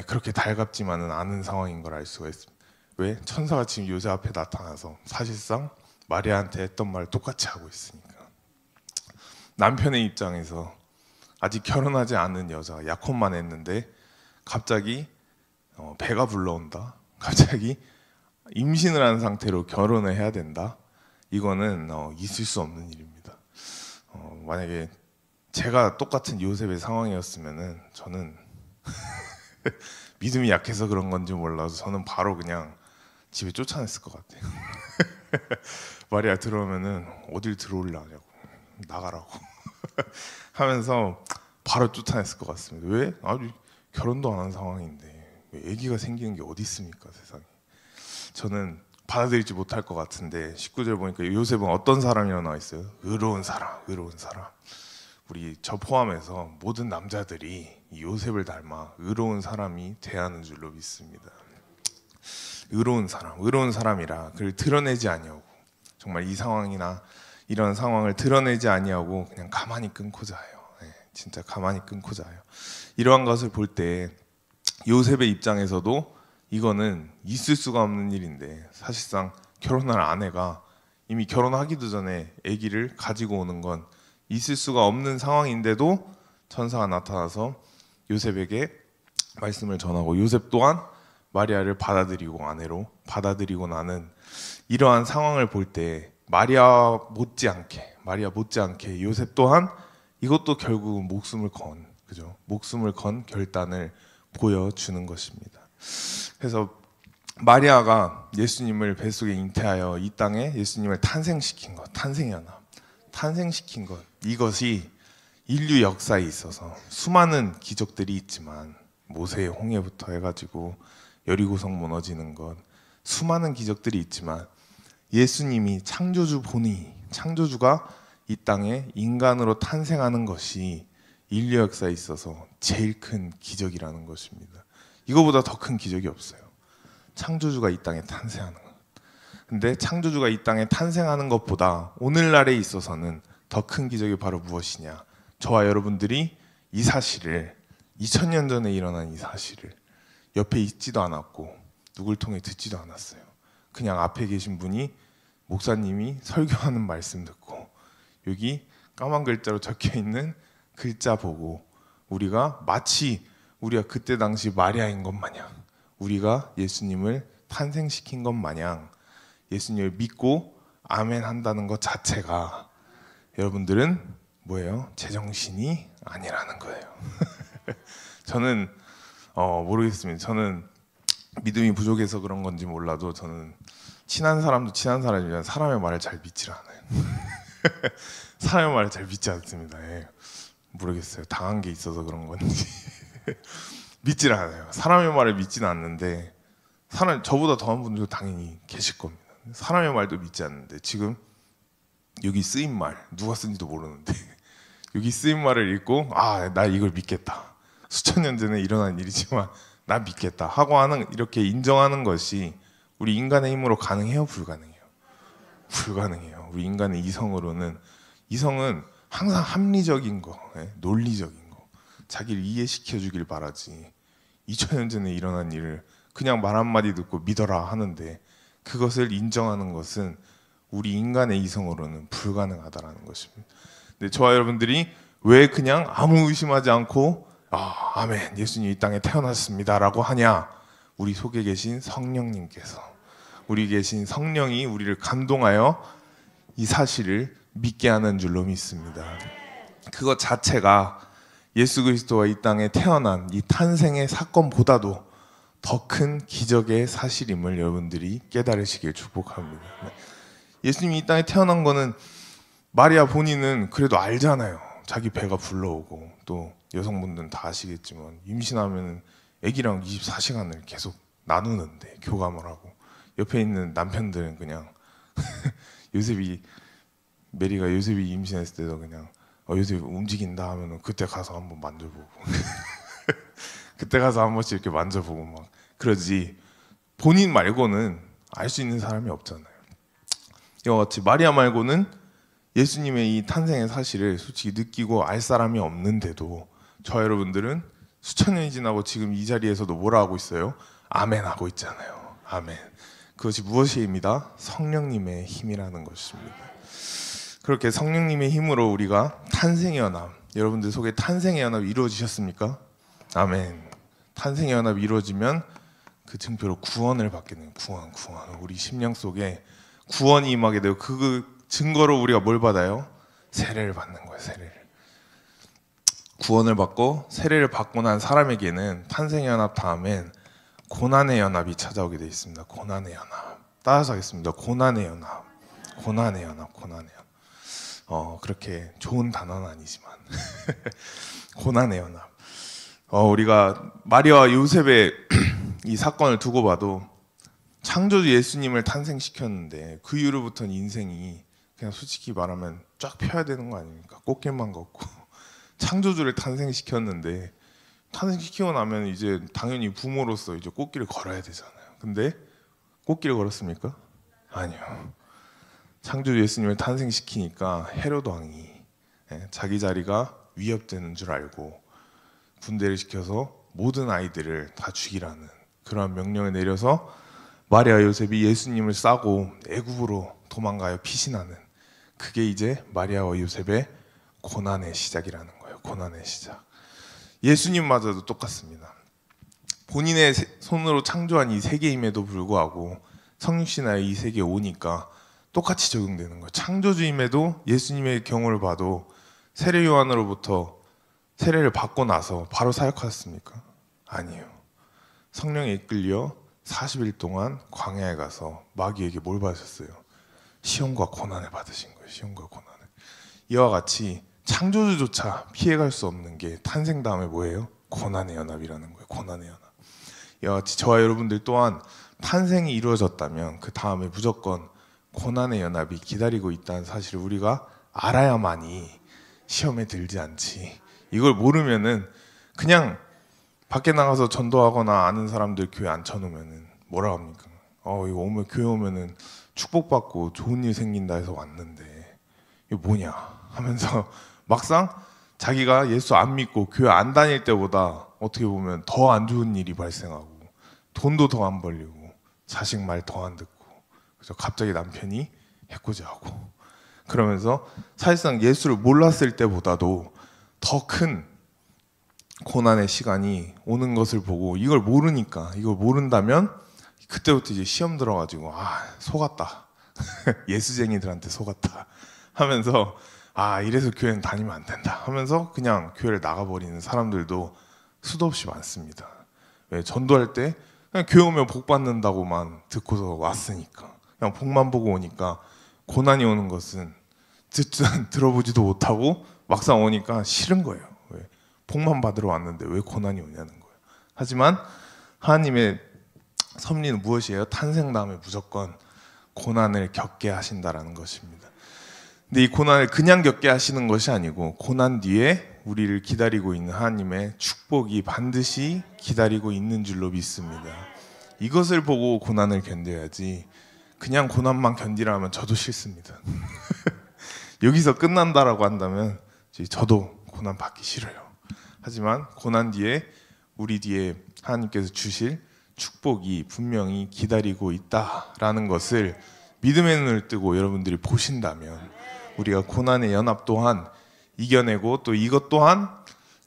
그렇게 달갑지만은 않은 상황인 걸 알 수가 있습니다. 왜? 천사가 지금 요셉 앞에 나타나서 사실상 마리아한테 했던 말을 똑같이 하고 있으니까. 남편의 입장에서 아직 결혼하지 않은 여자가 약혼만 했는데 갑자기 배가 불러온다. 갑자기 임신을 한 상태로 결혼을 해야 된다. 이거는 있을 수 없는 일입니다. 만약에 제가 똑같은 요셉의 상황이었으면은 저는 믿음이 약해서 그런 건지 몰라도 저는 바로 그냥 집에 쫓아냈을 것 같아요. 마리아 들어오면은 어딜 들어올라 하냐고 나가라고 하면서 바로 쫓아냈을 것 같습니다. 왜? 아주 결혼도 안 한 상황인데 왜 아기가 생기는 게 어디 있습니까 세상에. 저는 받아들이지 못할 것 같은데 19절 보니까 요셉은 어떤 사람이라고 나와 있어요? 의로운 사람, 의로운 사람. 우리 저 포함해서 모든 남자들이 이 요셉을 닮아 의로운 사람이 돼야 하는 줄로 믿습니다. 의로운 사람, 의로운 사람이라 그를 드러내지 아니하고 정말 이 상황이나 이런 상황을 드러내지 아니하고 그냥 가만히 끊고자 해요. 진짜 가만히 끊고자 해요. 이러한 것을 볼 때 요셉의 입장에서도 이거는 있을 수가 없는 일인데 사실상 결혼할 아내가 이미 결혼하기도 전에 아기를 가지고 오는 건 있을 수가 없는 상황인데도 천사가 나타나서 요셉에게 말씀을 전하고 요셉 또한 마리아를 받아들이고 아내로 받아들이고 나는 이러한 상황을 볼 때 마리아 못지않게 요셉 또한 이것도 결국 목숨을 건 결단을 보여주는 것입니다. 그래서 마리아가 예수님을 뱃속에 잉태하여 이 땅에 예수님을 탄생시킨 것 이것이 인류 역사에 있어서 수많은 기적들이 있지만 모세의 홍해부터 해가지고 여리고성 무너지는 것 수많은 기적들이 있지만 예수님이 창조주가 이 땅에 인간으로 탄생하는 것이 인류 역사에 있어서 제일 큰 기적이라는 것입니다. 이거보다 더 큰 기적이 없어요. 창조주가 이 땅에 탄생하는 것. 근데 창조주가 이 땅에 탄생하는 것보다 오늘날에 있어서는 더 큰 기적이 바로 무엇이냐? 저와 여러분들이 이 사실을 2000년 전에 일어난 이 사실을 옆에 있지도 않았고 누굴 통해 듣지도 않았어요. 그냥 앞에 계신 분이 목사님이 설교하는 말씀 듣고 여기 까만 글자로 적혀 있는 글자 보고 우리가 마치 우리가 그때 당시 마리아인 것 마냥 우리가 예수님을 탄생시킨 것 마냥 예수님을 믿고 아멘 한다는 것 자체가 여러분들은 뭐예요? 제정신이 아니라는 거예요. 저는 모르겠습니다. 저는 믿음이 부족해서 그런 건지 몰라도 저는 친한 사람도 친한 사람이지만 사람의 말을 잘 믿질 않아요. 사람의 말을 잘 믿지 않습니다. 모르겠어요. 당한 게 있어서 그런 건지 믿질 않아요. 사람의 말을 믿지는 않는데 저보다 더한 분들도 당연히 계실 겁니다. 사람의 말도 믿지 않는데 지금 여기 쓰인 말 누가 쓴지도 모르는데 여기 쓰인 말을 읽고 나 이걸 믿겠다. 수천 년 전에 일어난 일이지만 나 믿겠다 하고 이렇게 인정하는 것이 우리 인간의 힘으로 가능해요? 불가능해요? 불가능해요. 우리 인간의 이성은 항상 합리적인 거, 논리적인 거, 자기를 이해시켜 주길 바라지 2000년 전에 일어난 일을 그냥 말 한마디 듣고 믿어라 하는데 그것을 인정하는 것은 우리 인간의 이성으로는 불가능하다라는 것입니다. 근데 저와 여러분들이 왜 그냥 아무 의심하지 않고 아멘 예수님 이 땅에 태어났습니다 라고 하냐? 우리 속에 계신 성령님께서 우리 계신 성령이 우리를 감동하여 이 사실을 믿게 하는 줄로 믿습니다. 그것 자체가 예수 그리스도가 이 땅에 태어난 이 탄생의 사건보다도 더 큰 기적의 사실임을 여러분들이 깨달으시길 축복합니다. 예수님이 이 땅에 태어난 거는 마리아 본인은 그래도 알잖아요. 자기 배가 불러오고 또 여성분들은 다 아시겠지만 임신하면 아기랑 24시간을 계속 나누는데 교감을 하고 옆에 있는 남편들은 그냥 메리가 요셉이 임신했을 때도 그냥 요셉이 움직인다 하면은 그때 가서 한번 만져보고 그때 가서 한 번씩 이렇게 만져보고 막 그러지 본인 말고는 알 수 있는 사람이 없잖아요. 이와 같이 마리아 말고는 예수님의 이 탄생의 사실을 솔직히 느끼고 알 사람이 없는데도 저 여러분들은 수천 년이 지나고 지금 이 자리에서도 뭐라 하고 있어요? 아멘 하고 있잖아요. 아멘. 그것이 무엇입니다? 성령님의 힘이라는 것입니다. 그렇게 성령님의 힘으로 우리가 탄생의 연합, 여러분들 속에 탄생의 연합이 이루어지셨습니까? 아멘. 탄생의 연합이 이루어지면 그 증표로 구원을 받게 돼요. 구원. 우리 심령 속에 구원이 임하게 되고 그 증거로 우리가 뭘 받아요? 세례를 받는 거예요. 세례를. 구원을 받고 세례를 받고 난 사람에게는 탄생의 연합 다음엔 고난의 연합이 찾아오게 되어 있습니다. 고난의 연합. 따라서 하겠습니다. 고난의 연합. 그렇게 좋은 단어는 아니지만 고난의 연합. 우리가 마리아와 요셉의 이 사건을 두고 봐도 창조주 예수님을 탄생시켰는데 그 이후로부터는 인생이 그냥 솔직히 말하면 쫙 펴야 되는 거 아닙니까? 꽃길만 걷고 창조주를 탄생시켰는데 탄생시키고 나면 이제 당연히 부모로서 이제 꽃길을 걸어야 되잖아요. 근데 꽃길을 걸었습니까? 아니요. 창조주 예수님을 탄생시키니까 헤롯 왕이 자기 자리가 위협되는 줄 알고 군대를 시켜서 모든 아이들을 다 죽이라는 그런 명령을 내려서 마리아 요셉이 예수님을 싸고 애굽으로 도망가요. 피신하는 그게 이제 마리아와 요셉의 고난의 시작이라는 거예요. 고난의 시작. 예수님마저도 똑같습니다. 본인의 손으로 창조한 이 세계임에도 불구하고 성육신하여 이 세계에 오니까 똑같이 적용되는 거예요. 창조주임에도 예수님의 경우를 봐도 세례 요한으로부터 세례를 받고 나서 바로 사역하셨습니까? 아니에요. 성령에 이끌려 40일 동안 광야에 가서 마귀에게 뭘 받으셨어요? 시험과 고난을 받으신 거예요. 시험과 고난을. 이와 같이 창조주조차 피해갈 수 없는 게 탄생 다음에 뭐예요? 고난의 연합이라는 거예요. 고난의 연합. 이와 같이 저와 여러분들 또한 탄생이 이루어졌다면 그 다음에 무조건 고난의 연합이 기다리고 있다는 사실을 우리가 알아야만이 시험에 들지 않지. 이걸 모르면은 그냥 밖에 나가서 전도하거나 아는 사람들 교회 앉혀놓으면은 뭐라 합니까? 이거 오면 교회 오면은 축복받고 좋은 일 생긴다 해서 왔는데 이거 뭐냐 하면서 막상 자기가 예수 안 믿고 교회 안 다닐 때보다 어떻게 보면 더 안 좋은 일이 발생하고 돈도 더 안 벌리고 자식 말 더 안 듣고 그래서 갑자기 남편이 해코지하고 그러면서 사실상 예수를 몰랐을 때보다도 더 큰 고난의 시간이 오는 것을 보고 이걸 모른다면 그때부터 이제 시험 들어가지고 속았다 예수쟁이들한테 속았다 하면서 이래서 교회는 다니면 안 된다 하면서 그냥 교회를 나가버리는 사람들도 수도 없이 많습니다. 왜? 전도할 때 그냥 교회 오면 복 받는다고만 듣고서 왔으니까 그냥 복만 보고 오니까 고난이 오는 것은 들어보지도 못하고 막상 오니까 싫은 거예요. 왜? 복만 받으러 왔는데 왜 고난이 오냐는 거예요. 하지만 하나님의 섭리는 무엇이에요? 탄생 다음에 무조건 고난을 겪게 하신다라는 것입니다. 근데 이 고난을 그냥 겪게 하시는 것이 아니고 고난 뒤에 우리를 기다리고 있는 하나님의 축복이 반드시 기다리고 있는 줄로 믿습니다. 이것을 보고 고난을 견뎌야지 그냥 고난만 견디라면 저도 싫습니다. 여기서 끝난다라고 한다면 저도 고난 받기 싫어요. 하지만 고난 뒤에 우리 뒤에 하나님께서 주실 축복이 분명히 기다리고 있다라는 것을 믿음의 눈을 뜨고 여러분들이 보신다면 우리가 고난의 연합 또한 이겨내고 또 이것 또한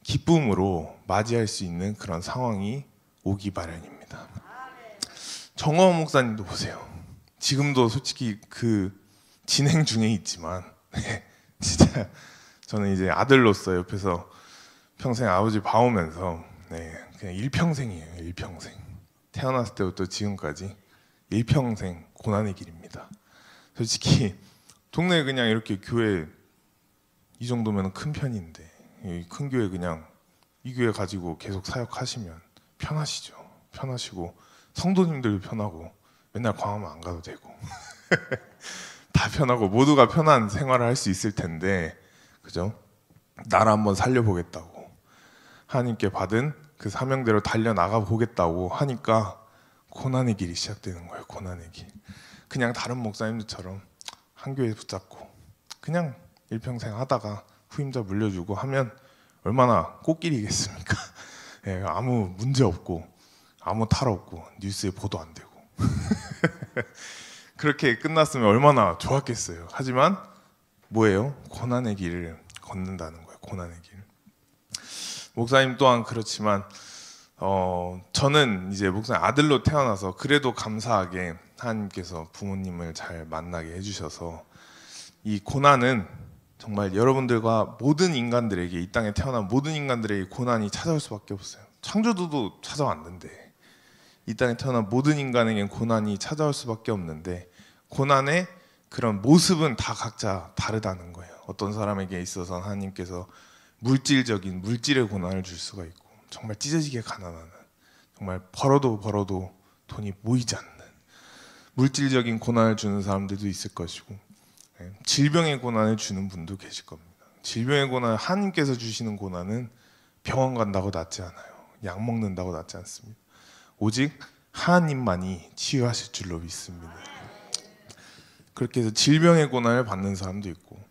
기쁨으로 맞이할 수 있는 그런 상황이 오기 마련입니다. 정호원 목사님도 보세요. 지금도 솔직히 그 진행 중에 있지만 진짜 저는 이제 아들로서 옆에서 평생 아버지 봐오면서 그냥 일평생이에요. 일평생. 태어났을 때부터 지금까지 일평생 고난의 길입니다. 솔직히 동네에 그냥 이렇게 교회 이 정도면 큰 편인데 큰 교회 그냥 이 교회 가지고 계속 사역하시면 편하시죠. 편하시고 성도님들도 편하고 맨날 광화문 안 가도 되고 다 편하고 모두가 편한 생활을 할 수 있을 텐데, 그죠? 나라 한번 살려보겠다고 하나님께 받은 그 사명대로 달려나가 보겠다고 하니까 고난의 길이 시작되는 거예요. 고난의 길. 그냥 다른 목사님들처럼 한 교회 붙잡고 그냥 일평생 하다가 후임자 물려주고 하면 얼마나 꽃길이겠습니까? 예, 아무 문제 없고 아무 탈 없고 뉴스에 보도 안 되고 그렇게 끝났으면 얼마나 좋았겠어요. 하지만 뭐예요? 고난의 길을 걷는다는 거예요. 고난의 길. 목사님 또한 그렇지만 저는 이제 목사님 아들로 태어나서 그래도 감사하게 하나님께서 부모님을 잘 만나게 해주셔서 이 고난은 정말 여러분들과 모든 인간들에게, 이 땅에 태어난 모든 인간들에게 고난이 찾아올 수밖에 없어요. 창조주도 찾아왔는데 이 땅에 태어난 모든 인간에겐 고난이 찾아올 수밖에 없는데, 고난의 그런 모습은 다 각자 다르다는 거예요. 어떤 사람에게 있어서는 하나님께서 물질적인 물질의 고난을 줄 수가 있고, 정말 찢어지게 가난한, 정말 벌어도 돈이 모이지 않는 물질적인 고난을 주는 사람들도 있을 것이고, 질병의 고난을 주는 분도 계실 겁니다. 질병의 고난, 하나님께서 주시는 고난은 병원 간다고 낫지 않아요. 약 먹는다고 낫지 않습니다. 오직 하나님만이 치유하실 줄로 믿습니다. 그렇게 해서 질병의 고난을 받는 사람도 있고,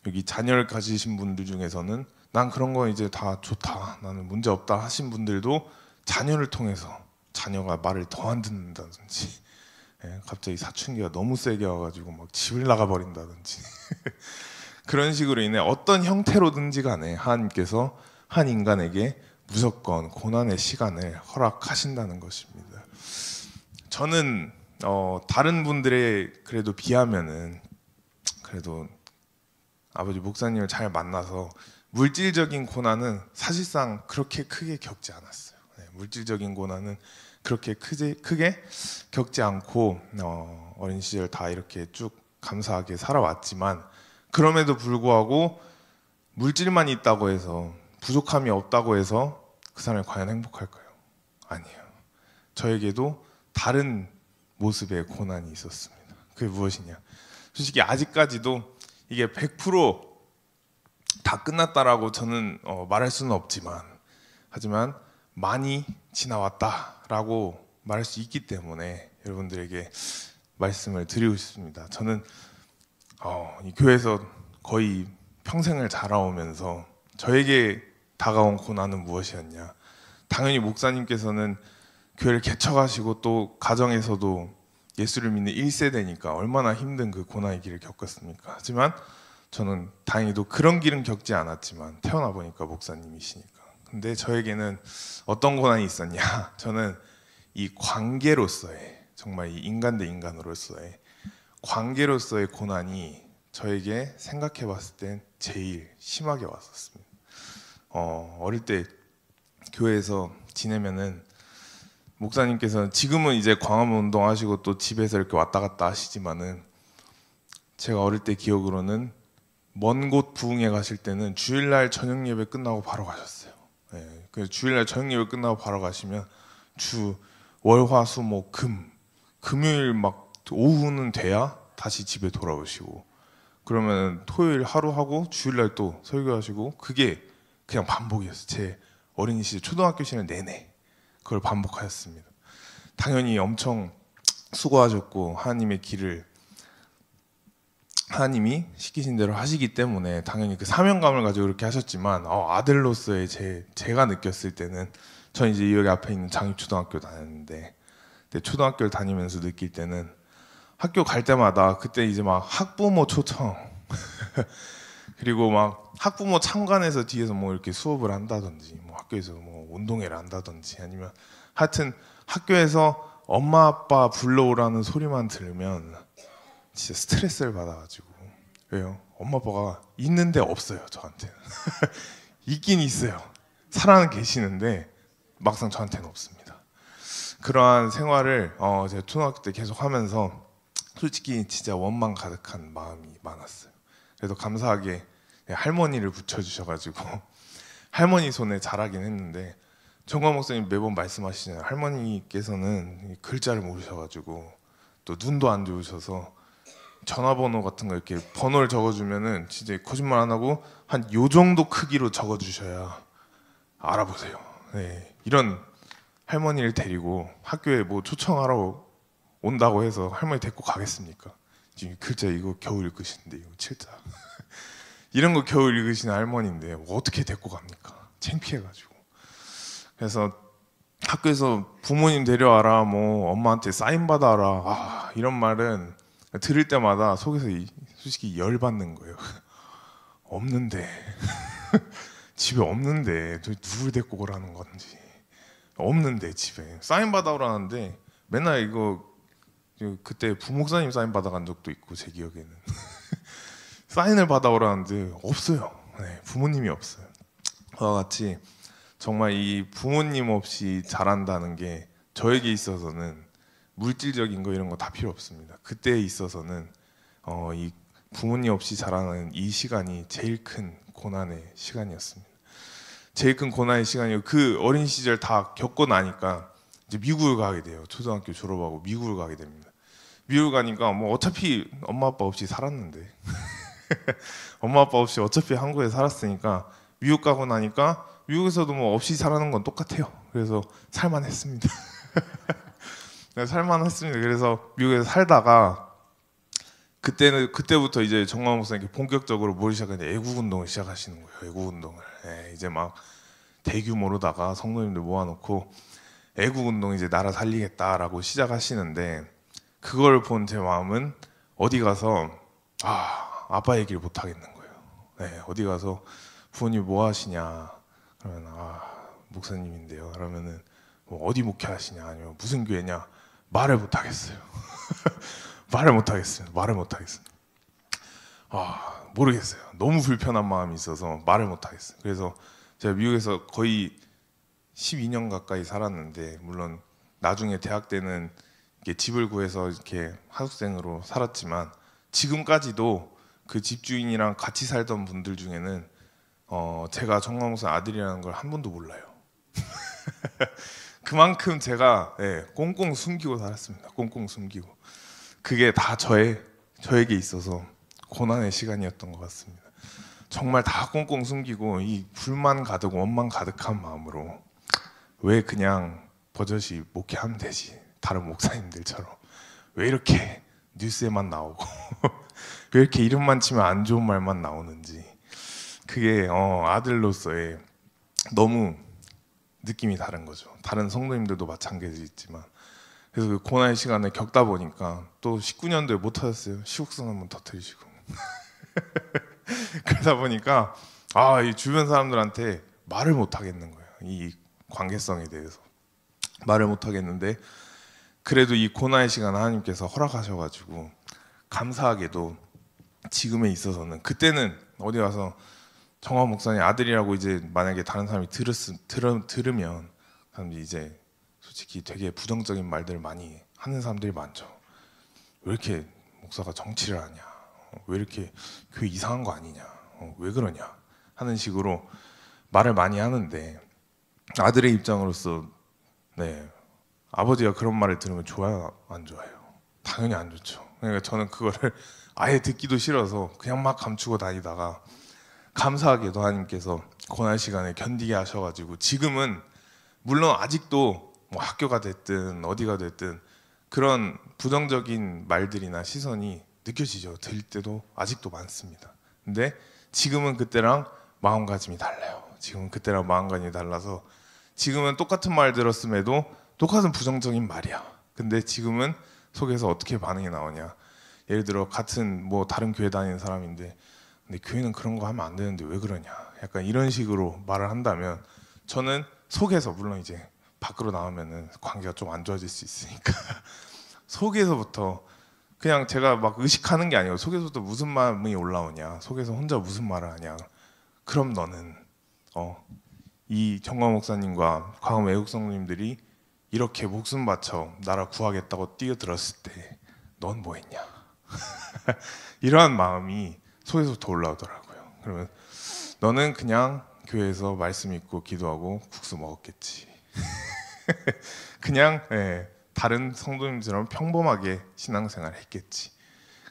여기 자녀를 가지신 분들 중에서는 난 그런 거 이제 다 좋다, 나는 문제 없다 하신 분들도 자녀를 통해서 자녀가 말을 더 안 듣는다든지, 갑자기 사춘기가 너무 세게 와가지고 막 집을 나가버린다든지 그런 식으로 인해 어떤 형태로든지 간에 하나님께서 한 인간에게 무조건 고난의 시간을 허락하신다는 것입니다. 저는 다른 분들의 그래도 비하면은 그래도 아버지 목사님을 잘 만나서 물질적인 고난은 사실상 그렇게 크게 겪지 않았어요. 물질적인 고난은 그렇게 크게 겪지 않고 어린 시절 다 이렇게 쭉 감사하게 살아왔지만, 그럼에도 불구하고 물질만 있다고 해서, 부족함이 없다고 해서 그 사람이 과연 행복할까요? 아니에요. 저에게도 다른 모습의 고난이 있었습니다. 그게 무엇이냐? 솔직히 아직까지도 이게 100%다 끝났다라고 저는 말할 수는 없지만, 하지만 많이 지나왔다라고 말할 수 있기 때문에 여러분들에게 말씀을 드리고 싶습니다. 저는 이 교회에서 거의 평생을 자라오면서 저에게 다가온 고난은 무엇이었냐? 당연히 목사님께서는 교회를 개척하시고 또 가정에서도 예수를 믿는 1세대니까 얼마나 힘든 그 고난의 길을 겪었습니까? 하지만 저는 다행히도 그런 길은 겪지 않았지만 태어나 보니까 목사님이시니까. 근데 저에게는 어떤 고난이 있었냐? 저는 이 관계로서의, 정말 이 인간 대 인간으로서의 관계로서의 고난이 저에게 생각해 봤을 땐 제일 심하게 왔었습니다. 어릴 때 교회에서 지내면은 목사님께서는 지금은 이제 광화문 운동하시고 또 집에서 이렇게 왔다 갔다 하시지만은, 제가 어릴 때 기억으로는 먼 곳 부흥회 가실 때는 주일날 저녁 예배 끝나고 바로 가셨어요. 그래서 주일날 저녁 예배 끝나고 바로 가시면 주 월화수목 금요일 막 오후는 돼야 다시 집에 돌아오시고, 그러면 토요일 하루 하고 주일날 또 설교하시고, 그게 그냥 반복이었어요. 제 어린 시절 초등학교 시절 내내 그걸 반복하였습니다. 당연히 엄청 수고하셨고 하나님의 길을 하나님이 시키신 대로 하시기 때문에 당연히 그 사명감을 가지고 그렇게 하셨지만, 아들로서의 제가 느꼈을 때는, 전 이제 여기 앞에 있는 장립초등학교 다녔는데, 초등학교를 다니면서 느낄 때는 학교 갈 때마다 그때 이제 막 학부모 초청 그리고 막 학부모 참관해서 뒤에서 뭐 이렇게 수업을 한다든지, 뭐 학교에서 뭐 운동회를 한다든지, 아니면 하여튼 학교에서 엄마 아빠 불러오라는 소리만 들으면 진짜 스트레스를 받아가지고. 왜요? 엄마 아빠가 있는데 없어요, 저한테는. 있긴 있어요, 살아는 계시는데 막상 저한테는 없습니다. 그러한 생활을 제가 초등학교 때 계속 하면서 솔직히 진짜 원망 가득한 마음이 많았어요. 그래도 감사하게 할머니를 붙여주셔가지고 할머니 손에 자라긴 했는데, 정광 목사님 매번 말씀하시잖아요. 할머니께서는 글자를 모르셔가지고 또 눈도 안 좋으셔서 전화번호 같은 거 이렇게 번호를 적어주면은 진짜 거짓말 안 하고 한 요 정도 크기로 적어주셔야 알아보세요. 네, 이런 할머니를 데리고 학교에 뭐 초청하러 온다고 해서 할머니 데리고 가겠습니까? 지금 글자 이거 겨우 읽으시는데 이거 칠자 이런 거 겨우 읽으시는 할머니인데 어떻게 데리고 갑니까? 창피해가지고. 그래서 학교에서 부모님 데려와라, 뭐 엄마한테 사인 받아라, 이런 말은 들을 때마다 속에서 솔직히 열받는 거예요. 없는데 집에 없는데 누굴 데리고 오라는 건지. 없는데 집에 사인 받아오라는데 맨날 이거 그때 부목사님 사인 받아간 적도 있고 제 기억에는 사인을 받아오라는데 없어요. 네, 부모님이 없어요. 그와 같이 정말 이 부모님 없이 자란다는 게 저에게 있어서는 물질적인 거 이런 거 다 필요 없습니다. 그때에 있어서는 이 부모님 없이 자라는 이 시간이 제일 큰 고난의 시간이었습니다. 제일 큰 고난의 시간이고 그 어린 시절 다 겪고 나니까 이제 미국을 가게 돼요. 초등학교 졸업하고 미국을 가게 됩니다. 미국 가니까 뭐 어차피 엄마 아빠 없이 살았는데 엄마 아빠 없이 어차피 한국에 살았으니까 미국 가고 나니까 미국에서도 뭐 없이 살아는 건 똑같아요. 그래서 살만했습니다. 살만했습니다. 그래서 미국에서 살다가 그때부터 이제 정광 목사님께 본격적으로 뭘 시작하냐, 애국 운동을 시작하시는 거예요. 애국 운동을. 이제 막 대규모로다가 성도님들 모아놓고 애국 운동 이제 나라 살리겠다라고 시작하시는데 그걸 본 제 마음은 어디 가서 아빠 얘기를 못 하겠는 거예요. 어디 가서 부모님 뭐 하시냐 그러면 목사님인데요. 그러면은 뭐 어디 목회하시냐 아니면 무슨 교회냐 말을 못 하겠어요. 말을 못 하겠어요. 모르겠어요. 너무 불편한 마음이 있어서 말을 못 하겠어요. 그래서 제가 미국에서 거의 12년 가까이 살았는데 물론 나중에 대학 때는 이렇게 집을 구해서 이렇게 하숙생으로 살았지만 지금까지도 그 집주인이랑 같이 살던 분들 중에는 제가 정광 목사 아들이라는 걸 한 번도 몰라요. 그만큼 제가 꽁꽁 숨기고 살았습니다. 꽁꽁 숨기고. 그게 다 저에게 있어서 고난의 시간이었던 것 같습니다. 정말 다 꽁꽁 숨기고 이 불만 가득 원망 가득한 마음으로 왜 그냥 버젓이 목회하면 되지, 다른 목사님들처럼 왜 이렇게 뉴스에만 나오고 왜 이렇게 이름만 치면 안 좋은 말만 나오는지, 그게 아들로서의 너무 느낌이 다른 거죠. 다른 성도님들도 마찬가지겠지만. 그래서 그 고난의 시간을 겪다 보니까 또 19년도에 못 하셨어요. 시국선 한번 터뜨리시고 그러다 보니까 이 주변 사람들한테 말을 못 하겠는 거예요. 이 관계성에 대해서 말을 못 하겠는데, 그래도 이 고난의 시간 하나님께서 허락하셔가지고 감사하게도 지금에 있어서는, 그때는 어디 가서 정광 목사님 아들이라고 이제 만약에 다른 사람이 들으면 사람들이 이제 솔직히 되게 부정적인 말들을 많이 하는 사람들이 많죠. 왜 이렇게 목사가 정치를 하냐, 왜 이렇게 교회 이상한 거 아니냐, 왜 그러냐 하는 식으로 말을 많이 하는데, 아들의 입장으로서 아버지가 그런 말을 들으면 좋아요 안 좋아요? 당연히 안 좋죠. 그러니까 저는 그거를 아예 듣기도 싫어서 그냥 막 감추고 다니다가 감사하게도 하나님께서 고난 시간에 견디게 하셔가지고 지금은 물론 아직도 뭐 학교가 됐든 어디가 됐든 그런 부정적인 말들이나 시선이 느껴지죠. 들릴 때도 아직도 많습니다. 근데 지금은 그때랑 마음가짐이 달라요. 지금은 그때랑 마음가짐이 달라서 지금은 똑같은 말 들었음에도 똑같은 부정적인 말이야. 근데 지금은 속에서 어떻게 반응이 나오냐, 예를 들어 같은 뭐 다른 교회 다니는 사람인데 근데 교회는 그런 거 하면 안 되는데 왜 그러냐, 약간 이런 식으로 말을 한다면 저는 속에서, 물론 이제 밖으로 나오면은 관계가 좀 안 좋아질 수 있으니까 속에서부터 그냥 제가 막 의식하는 게 아니고 속에서부터 무슨 마음이 올라오냐, 속에서 혼자 무슨 말을 하냐, 그럼 너는 이 정광 목사님과 광음 외국 성도님들이 이렇게 목숨 바쳐 나라 구하겠다고 뛰어들었을 때 넌 뭐 했냐 이러한 마음이 속에서부터 올라오더라고요. 그러면 너는 그냥 교회에서 말씀 읽고 기도하고 국수 먹었겠지, 그냥 다른 성도님들처럼 평범하게 신앙생활을 했겠지.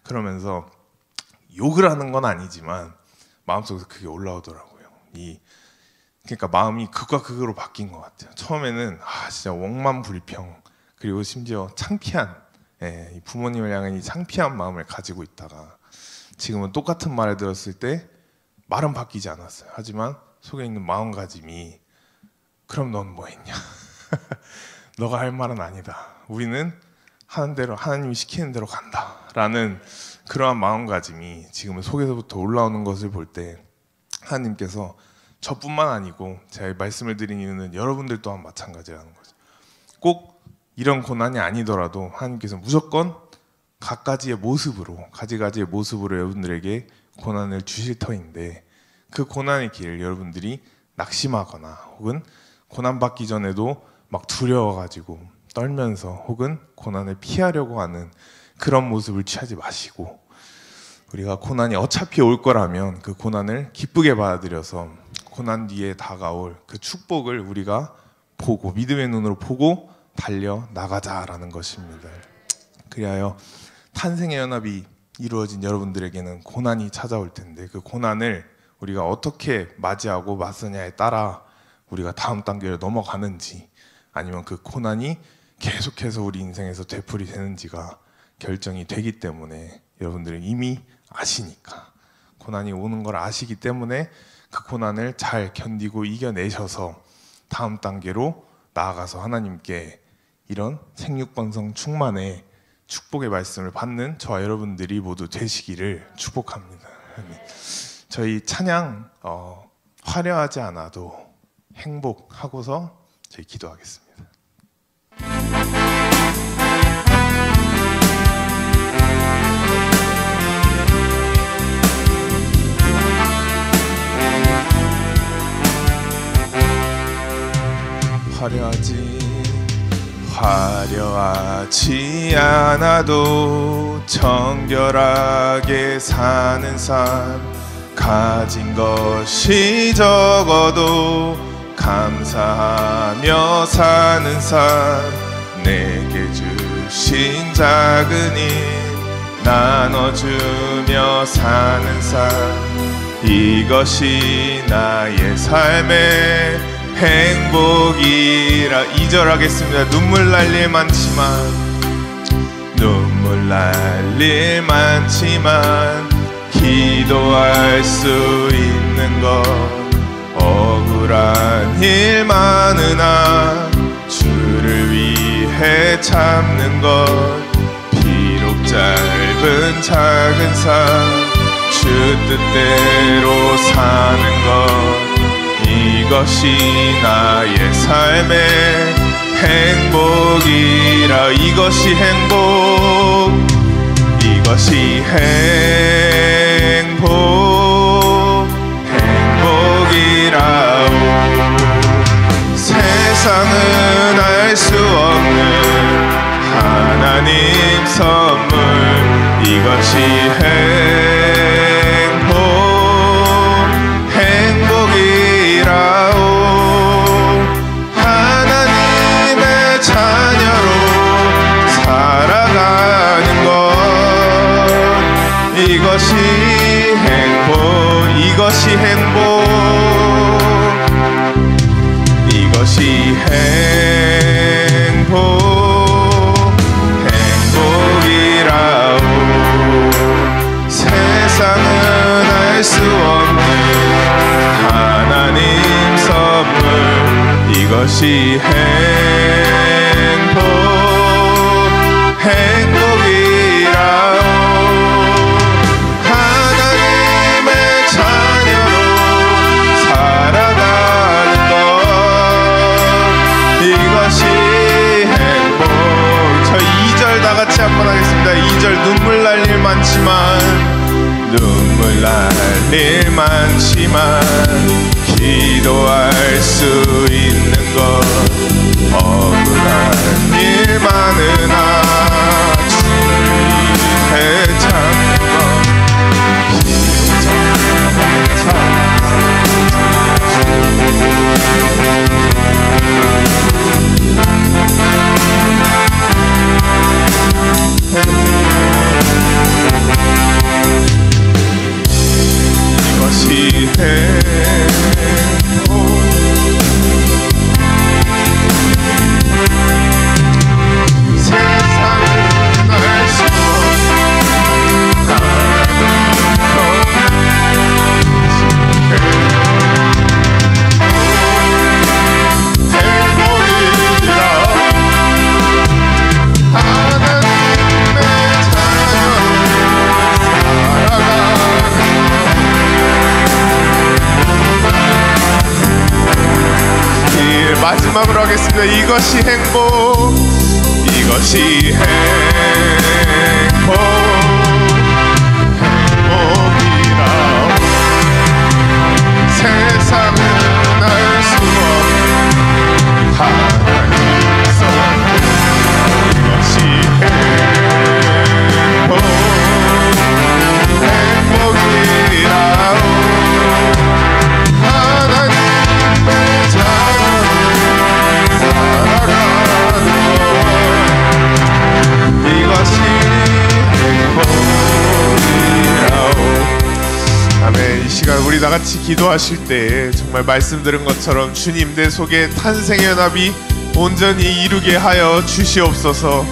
그러면서 욕을 하는 건 아니지만 마음속에서 그게 올라오더라고요. 그러니까 마음이 극과 극으로 바뀐 것 같아요. 처음에는 진짜 원만불평, 그리고 심지어 창피한, 이 부모님을 향한 이 창피한 마음을 가지고 있다가 지금은 똑같은 말을 들었을 때 말은 바뀌지 않았어요. 하지만 속에 있는 마음가짐이 그럼 넌 뭐 했냐? 너가 할 말은 아니다. 우리는 하는 대로, 하나님이 시키는 대로 간다 라는 그러한 마음가짐이 지금은 속에서부터 올라오는 것을 볼 때 하나님께서 저뿐만 아니고 제가 말씀을 드린 이유는 여러분들 또한 마찬가지라는 거죠. 꼭 이런 고난이 아니더라도 하나님께서 무조건 가지가지의 모습으로 여러분들에게 고난을 주실 터인데, 그 고난의 길을 여러분들이 낙심하거나 혹은 고난받기 전에도 막 두려워가지고 떨면서 혹은 고난을 피하려고 하는 그런 모습을 취하지 마시고, 우리가 고난이 어차피 올 거라면 그 고난을 기쁘게 받아들여서 고난 뒤에 다가올 그 축복을 우리가 보고 믿음의 눈으로 보고 달려나가자라는 것입니다. 그리하여 탄생의 연합이 이루어진 여러분들에게는 고난이 찾아올 텐데, 그 고난을 우리가 어떻게 맞이하고 맞서냐에 따라 우리가 다음 단계로 넘어가는지, 아니면 그 고난이 계속해서 우리 인생에서 되풀이 되는지가 결정이 되기 때문에, 여러분들은 이미 아시니까, 고난이 오는 걸 아시기 때문에 그 고난을 잘 견디고 이겨내셔서 다음 단계로 나아가서 하나님께 이런 생육번성 충만의 축복의 말씀을 받는 저와 여러분들이 모두 되시기를 축복합니다. 저희 찬양 화려하지 않아도 행복하고서 저희 기도하겠습니다. 화려하지 않아도 정결하게 사는 삶, 가진 것이 적어도 감사하며 사는 삶, 내게 주신 작은 일 나눠주며 사는 삶, 이것이 나의 삶의 행복이라. 2절 하겠습니다. 눈물 날 일 많지만 기도할 수 있는 것, 억울한 일 많으나 주를 위해 참는 것, 비록 짧은 작은 삶 주 뜻대로 사는 것, 이것이 나의 삶의 행복이라. 이것이 행복이라오. 세상은 알 수 없는 하나님 선물, 이것이 행복이라오. 하나님의 자녀로 살아가는 것, 이것이 행복이라오. 세상은 알 수 없는 하나님 선물, 이것이 행복이라오. 하나님의 자녀로 살아가는 것, 이것이 행복. 저희 2절 다 같이 한번 하겠습니다. 2절 눈물 날 일 많지만 기도할 수 있는 것, 억울한 일 많으나 주를 위해 참는 것, 마지막으로 하겠습니다. 이것이 행복, 이것이 행복, 행복이라. 세상은 알 수 없는 하나님 선 이것이 행복, 행복이라오. 하나님의 자녀를 살아가는 것 이것이 행복이라오. 아멘. 이 시간 우리 다같이 기도하실 때 정말 말씀 들은 것처럼 주님 내 속에 탄생의 연합이 온전히 이루게 하여 주시옵소서.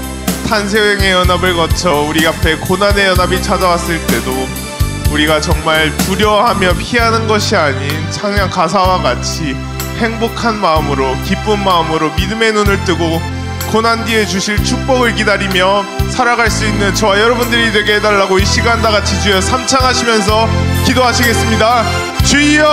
탄생의 연합을 거쳐 우리 앞에 고난의 연합이 찾아왔을 때도 우리가 정말 두려워하며 피하는 것이 아닌 찬양 가사와 같이 행복한 마음으로, 기쁜 마음으로 믿음의 눈을 뜨고 고난 뒤에 주실 축복을 기다리며 살아갈 수 있는 저와 여러분들이 되게 해달라고 이 시간 다같이 주여 삼창하시면서 기도하시겠습니다. 주여!